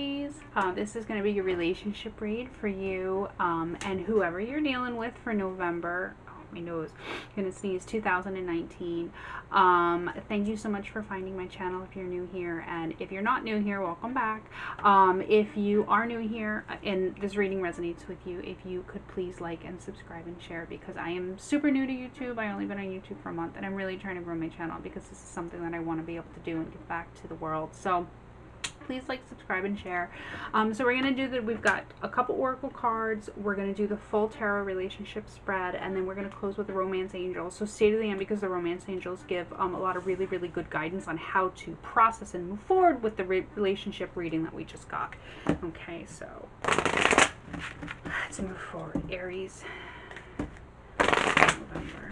Aries. This is going to be your relationship read for you and whoever you're dealing with for November. Oh, my nose. I'm going to sneeze. 2019. Thank you so much for finding my channel if you're new here. And if you're not new here, welcome back. If you are new here and this reading resonates with you, if you could please like and subscribe and share, because I am super new to YouTube. I only been on YouTube for a month and I'm really trying to grow my channel because this is something that I want to be able to do and give back to the world. So please like, subscribe, and share. So we're going to do that. We've got a couple oracle cards. We're going to do the full tarot relationship spread, and then we're going to close with the romance angels. So stay to the end, because the romance angels give a lot of really, really good guidance on how to process and move forward with the relationship reading that we just got. Okay, so let's move forward. Aries, November.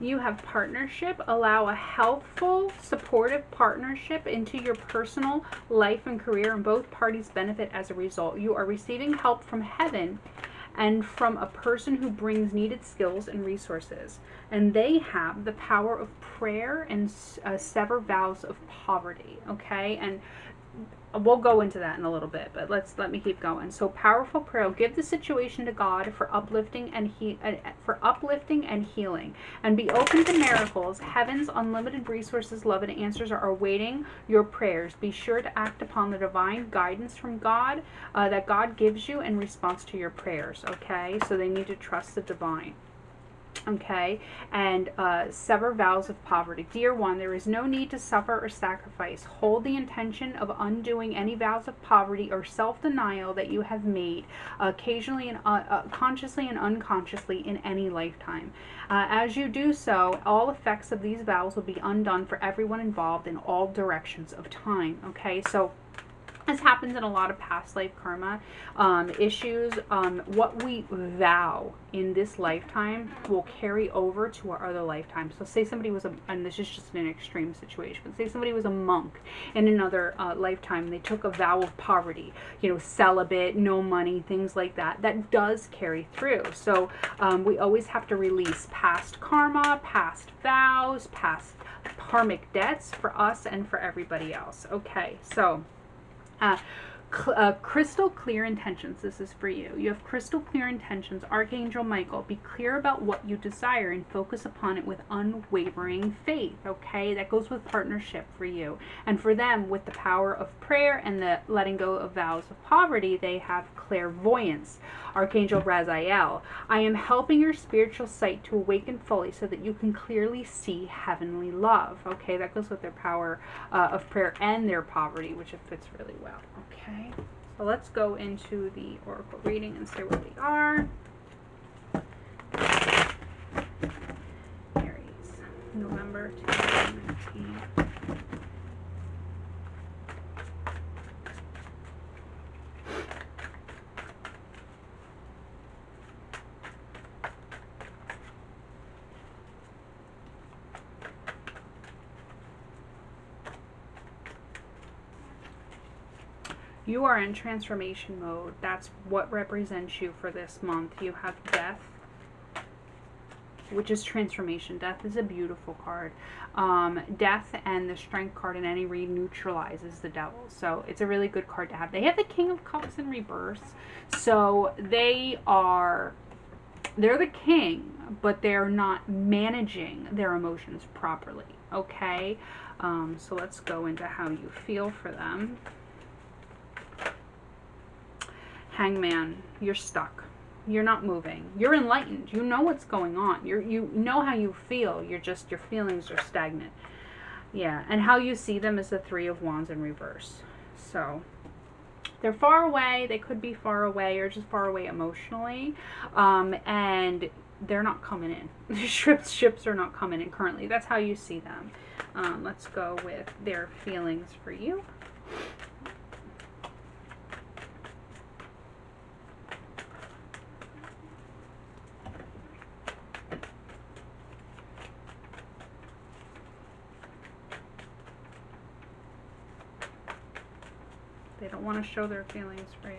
You have partnership. Allow a helpful, supportive partnership into your personal life and career, and both parties benefit as a result. You are receiving help from heaven and from a person who brings needed skills and resources. And they have the power of prayer and sever vows of poverty. Okay? And we'll go into that in a little bit, but let me keep going. So powerful prayer. Give the situation to God for uplifting and healing, and be open to miracles. Heaven's unlimited resources, love, and answers are awaiting your prayers. Be sure to act upon the divine guidance from God that God gives you in response to your prayers. Okay, so they need to trust the divine. Okay, and sever vows of poverty. Dear one, there is no need to suffer or sacrifice. Hold the intention of undoing any vows of poverty or self-denial that you have made, occasionally and consciously and unconsciously in any lifetime. As you do so, all effects of these vows will be undone for everyone involved in all directions of time. Okay, so this happens in a lot of past life karma issues. What we vow in this lifetime will carry over to our other lifetime. So say somebody was and this is just an extreme situation, but say somebody was a monk in another lifetime, and they took a vow of poverty, celibate, no money, things like that. That does carry through. So we always have to release past karma, past vows, past karmic debts for us and for everybody else. Okay, so crystal clear intentions. This is for you. You have crystal clear intentions. Archangel Michael, be clear about what you desire and focus upon it with unwavering faith. Okay, that goes with partnership for you. And for them, with the power of prayer and the letting go of vows of poverty, they have clairvoyance. Archangel Raziel, I am helping your spiritual sight to awaken fully so that you can clearly see heavenly love. Okay, that goes with their power of prayer and their poverty, which it fits really well. Okay, so let's go into the oracle reading and see where we are. Aries, November 2019. You are in transformation mode. That's what represents you for this month. You have death, which is transformation. Death is a beautiful card. Death and the strength card in any read neutralizes the devil. So it's a really good card to have. They have the King of Cups in reverse. So they're the king, but they're not managing their emotions properly. Okay? So let's go into how you feel for them. Hangman, you're stuck. You're not moving. You're enlightened. You know what's going on. You know how you feel. Your feelings are stagnant. Yeah, and how you see them is the Three of Wands in reverse. So they're far away. They could be far away or just far away emotionally. And they're not coming in. The ships are not coming in currently. That's how you see them. Let's go with their feelings for you. that want to show their feelings for you.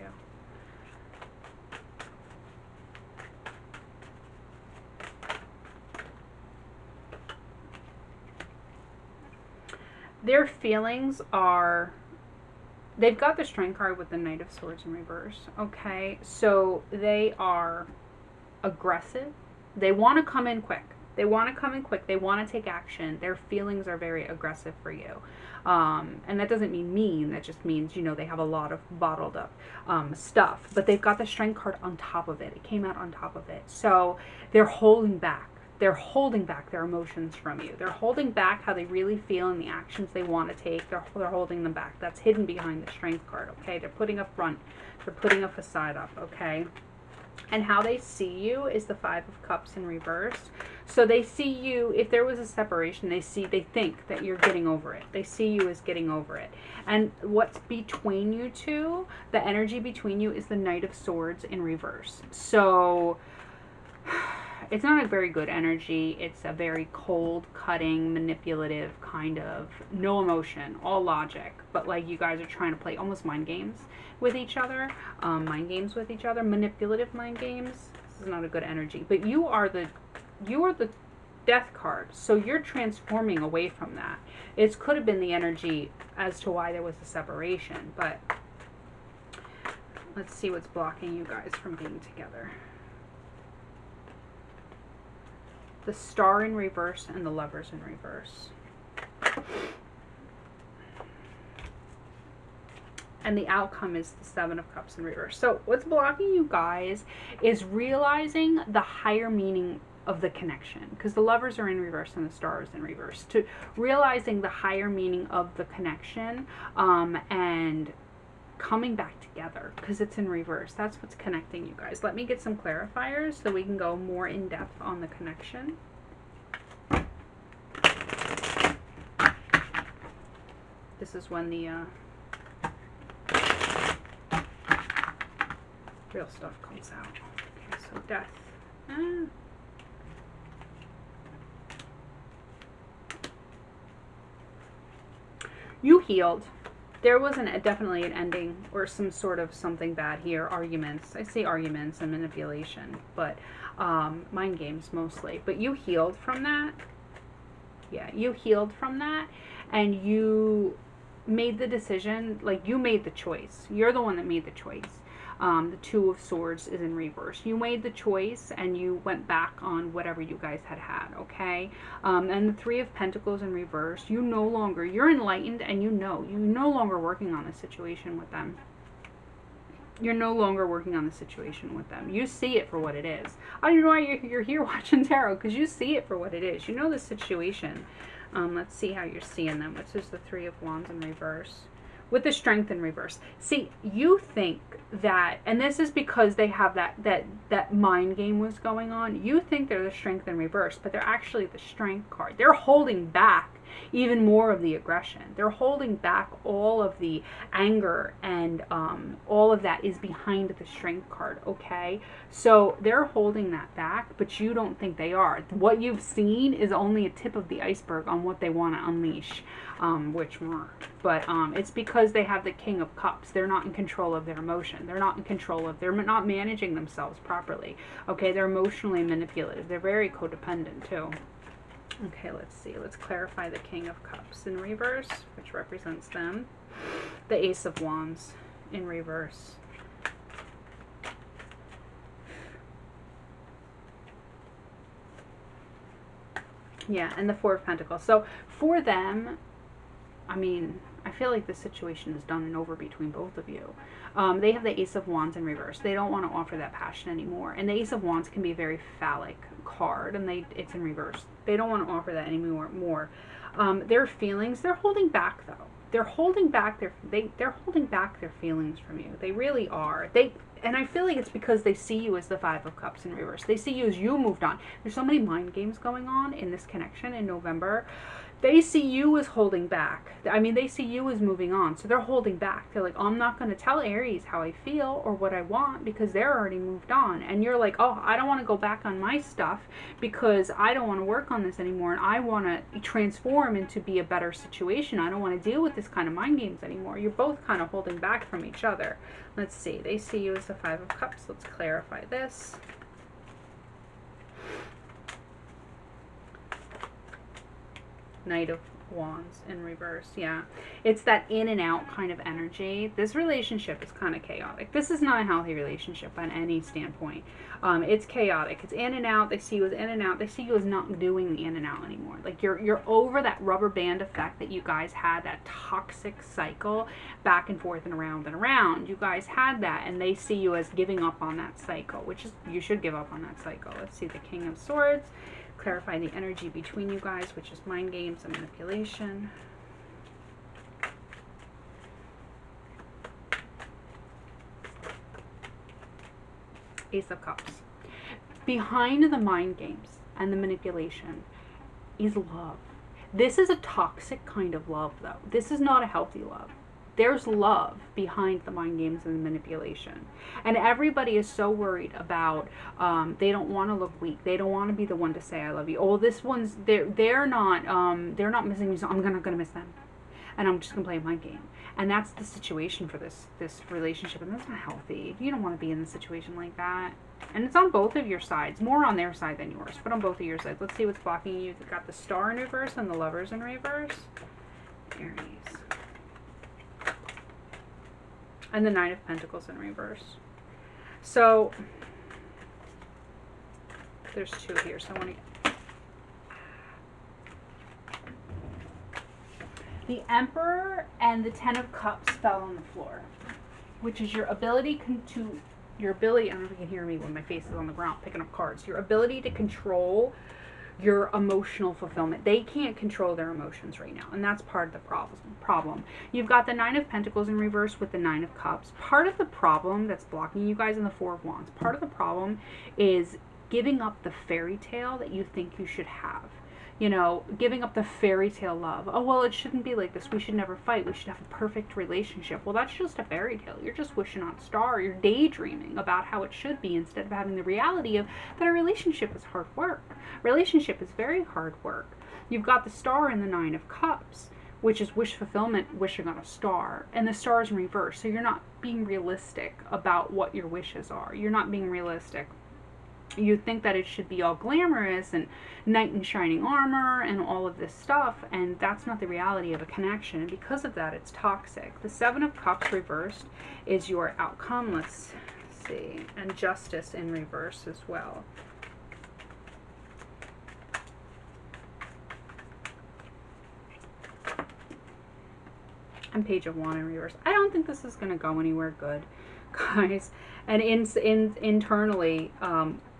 Their feelings are, they've got the Strength card with the Knight of Swords in reverse, okay? So they are aggressive. They want to come in quick. They want to come in quick. They want to take action. Their feelings are very aggressive for you. And that doesn't mean mean. That just means, you know, they have a lot of bottled up stuff. But they've got the Strength card on top of it. It came out on top of it. So they're holding back. They're holding back their emotions from you. They're holding back how they really feel and the actions they want to take. They're holding them back. That's hidden behind the Strength card, okay? They're putting a front. They're putting a facade up, okay? And how they see you is the Five of Cups in reverse. So they see you, if there was a separation, they think that you're getting over it. They see you as getting over it. And what's between you two, the energy between you, is the Knight of Swords in reverse. So it's not a very good energy. It's a very cold, cutting, manipulative kind of, no emotion, all logic. But like you guys are trying to play almost mind games with each other, manipulative mind games. This is not a good energy. But you are the Death card, so you're transforming away from that. It could have been the energy as to why there was a separation, but let's see what's blocking you guys from being together. The Star in reverse and the Lovers in reverse. And the outcome is the Seven of Cups in reverse. So what's blocking you guys is realizing the higher meaning of the connection, because the Lovers are in reverse and the Star is in reverse. To realizing the higher meaning of the connection, and coming back together, because it's in reverse. That's what's connecting you guys. Let me get some clarifiers so we can go more in depth on the connection. This is when the real stuff comes out. Okay, so Death. You healed. There wasn't definitely an ending or some sort of something bad here. Arguments. I say arguments and manipulation, but mind games mostly. But you healed from that. Yeah, you healed from that, and you made the decision. Like, you made the choice. You're the one that made the choice. The Two of Swords is in reverse. You made the choice and you went back on whatever you guys had, okay? And the Three of Pentacles in reverse, you're enlightened, and you're no longer working on the situation with them. You're no longer working on the situation with them. You see it for what it is. I don't know why you're here watching tarot, because you see it for what it is. You know the situation. Let's see how you're seeing them. This is the Three of Wands in reverse. With the Strength in reverse. See, you think that, and this is because they have that mind game was going on. You think they're the Strength in reverse, but they're actually the Strength card. They're holding back even more of the aggression. They're holding back all of the anger, and all of that is behind the Strength card, okay? So they're holding that back, but you don't think they are. What you've seen is only a tip of the iceberg on what they want to unleash. But it's because they have the King of Cups. They're not in control of their emotion. They're not managing themselves properly. Okay, they're emotionally manipulative. They're very codependent too. Okay, let's see. Let's clarify the King of Cups in reverse, which represents them. The Ace of Wands in reverse. Yeah, and the Four of Pentacles. So for them, I mean, I feel like the situation is done and over between both of you. They have the Ace of Wands in reverse. They don't want to offer that passion anymore. And the Ace of Wands can be a very phallic card, and it's in reverse. They don't want to offer that anymore. Their feelings, they're holding back though. They're holding back they're holding back their feelings from you. They really are. and I feel like it's because they see you as the Five of Cups in reverse. They see you as you moved on. There's so many mind games going on in this connection in November. They see you as holding back. I mean, they see you as moving on. So they're holding back. They're like, I'm not going to tell Aries how I feel or what I want because they're already moved on. And you're like, oh, I don't want to go back on my stuff because I don't want to work on this anymore. And I want to transform into be a better situation. I don't want to deal with this kind of mind games anymore. You're both kind of holding back from each other. Let's see. They see you as the Five of Cups. Let's clarify this. Knight of Wands in reverse. Yeah, it's that in and out kind of energy. This relationship is kind of chaotic. This is not a healthy relationship on any standpoint. It's chaotic. It's in and out. They see you as in and out. They see you as not doing the in and out anymore. Like you're over that rubber band effect that you guys had, that toxic cycle back and forth and around and around. You guys had that, and they see you as giving up on that cycle, which is, you should give up on that cycle. Let's see the King of Swords. Clarify the energy between you guys, which is mind games and manipulation. Ace of Cups. Behind the mind games and the manipulation is love. This is a toxic kind of love, though. This is not a healthy love. There's love behind the mind games and the manipulation. And everybody is so worried about, they don't want to look weak. They don't want to be the one to say, I love you. Oh, this one's, they're not missing me, so I'm not going to miss them. And I'm just going to play a mind game. And that's the situation for this relationship. And that's not healthy. You don't want to be in a situation like that. And it's on both of your sides. More on their side than yours, but on both of your sides. Let's see what's blocking you. You've got the Star in reverse and the Lovers in reverse. Aries. And the Nine of Pentacles in reverse. So, there's two here, so I want to... The Emperor and the Ten of Cups fell on the floor, which is your ability I don't know if you can hear me when my face is on the ground picking up cards, your ability to control your emotional fulfillment. They can't control their emotions right now, and that's part of the problem. You've got the Nine of Pentacles in reverse with the Nine of Cups. Part of the problem that's blocking you guys in the Four of Wands, part of the problem is giving up the fairy tale that you think you should have. You know, giving up the fairy tale love. Oh, well, it shouldn't be like this. We should never fight. We should have a perfect relationship. Well, that's just a fairy tale. You're just wishing on a star. You're daydreaming about how it should be instead of having the reality of that a relationship is hard work. Relationship is very hard work. You've got the Star in the Nine of Cups, which is wish fulfillment, wishing on a star. And the Star is in reverse. So you're not being realistic about what your wishes are. You're not being realistic. You think that it should be all glamorous and knight in shining armor and all of this stuff, and that's not the reality of a connection, and because of that, it's toxic. The Seven of Cups reversed is your outcome. Let's see. And Justice in reverse as well. And Page of Wands in reverse. I don't think this is going to go anywhere good, guys. And internally,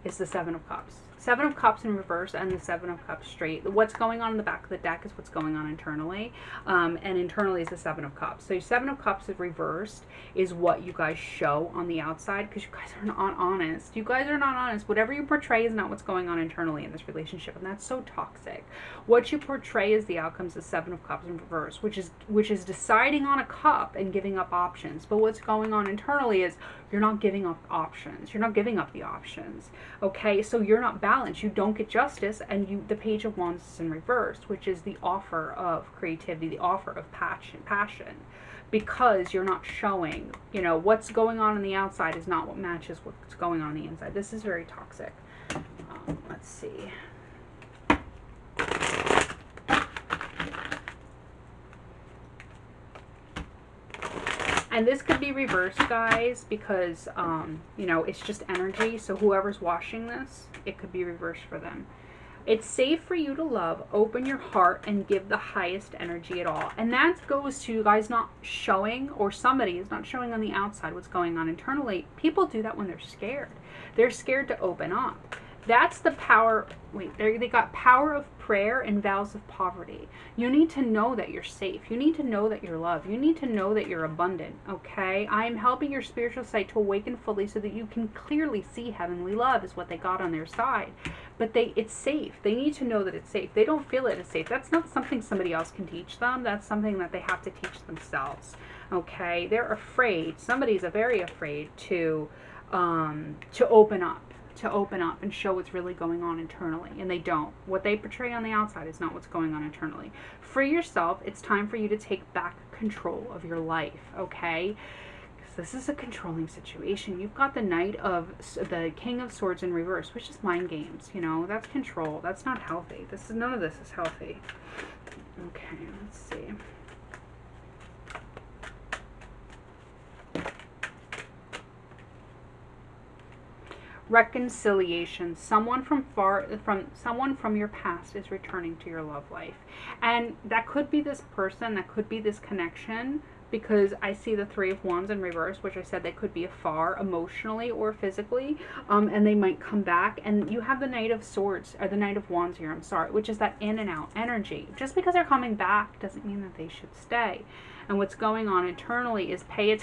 is the Seven of Cups. Seven of Cups in reverse and the Seven of Cups straight. What's going on in the back of the deck is what's going on internally. And internally is the Seven of Cups. So Seven of Cups reversed is what you guys show on the outside because you guys are not honest. You guys are not honest. Whatever you portray is not what's going on internally in this relationship. And that's so toxic. What you portray is the outcomes of Seven of Cups in reverse, which is deciding on a cup and giving up options. But what's going on internally is you're not giving up options. You're not giving up the options. Okay, so you're not balanced. You don't get justice, and the Page of Wands is in reverse, which is the offer of creativity, the offer of passion, because you're not showing, what's going on the outside is not what matches what's going on the inside. This is very toxic. Let's see. And this could be reversed, guys, because, it's just energy. So whoever's watching this, it could be reversed for them. It's safe for you to love, open your heart, and give the highest energy at all. And that goes to you guys not showing, or somebody is not showing on the outside what's going on internally. People do that when they're scared. They're scared to open up. That's the power. Wait, they got power of prayer and vows of poverty. You need to know that you're safe. You need to know that you're loved. You need to know that you're abundant, okay? I am helping your spiritual sight to awaken fully so that you can clearly see heavenly love is what they got on their side. But it's safe. They need to know that it's safe. They don't feel it is safe. That's not something somebody else can teach them. That's something that they have to teach themselves, okay? They're afraid. Somebody's very afraid to open up, and show what's really going on internally, and they don't. What they portray on the outside is not what's going on internally. Free yourself. It's time for you to take back control of your life, okay? Because this is a controlling situation. You've got the King of Swords in reverse, which is mind games. That's control. That's not healthy. None of this is healthy. Okay, let's see. Reconciliation. Someone from your past is returning to your love life, and that could be this person, that could be this connection, because I see the Three of Wands in reverse, which I said they could be afar emotionally or physically, and they might come back. And you have the Knight of Swords, or the Knight of Wands here, I'm sorry, which is that in and out energy. Just because they're coming back doesn't mean that they should stay. And what's going on internally is pay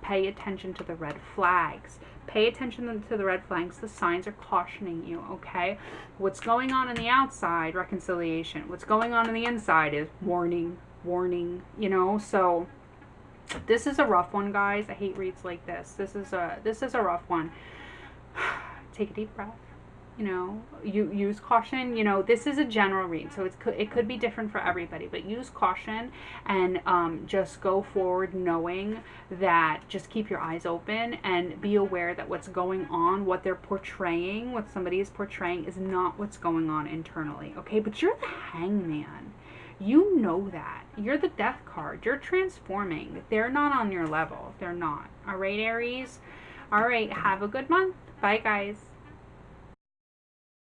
attention to the red flags. Pay attention to the red flags. The signs are cautioning you, okay? What's going on the outside, reconciliation. What's going on the inside is warning, so this is a rough one, guys. I hate reads like this. This is a rough one. Take a deep breath. You use caution. This is a general read, so it could be different for everybody, but use caution, and just go forward knowing that, just keep your eyes open and be aware that what's going on, what they're portraying, what somebody is portraying, is not what's going on internally, okay? But you're the Hangman. You know that. You're the Death card. You're transforming. They're not on your level. They're not. All right, Aries? All right, have a good month. Bye, guys.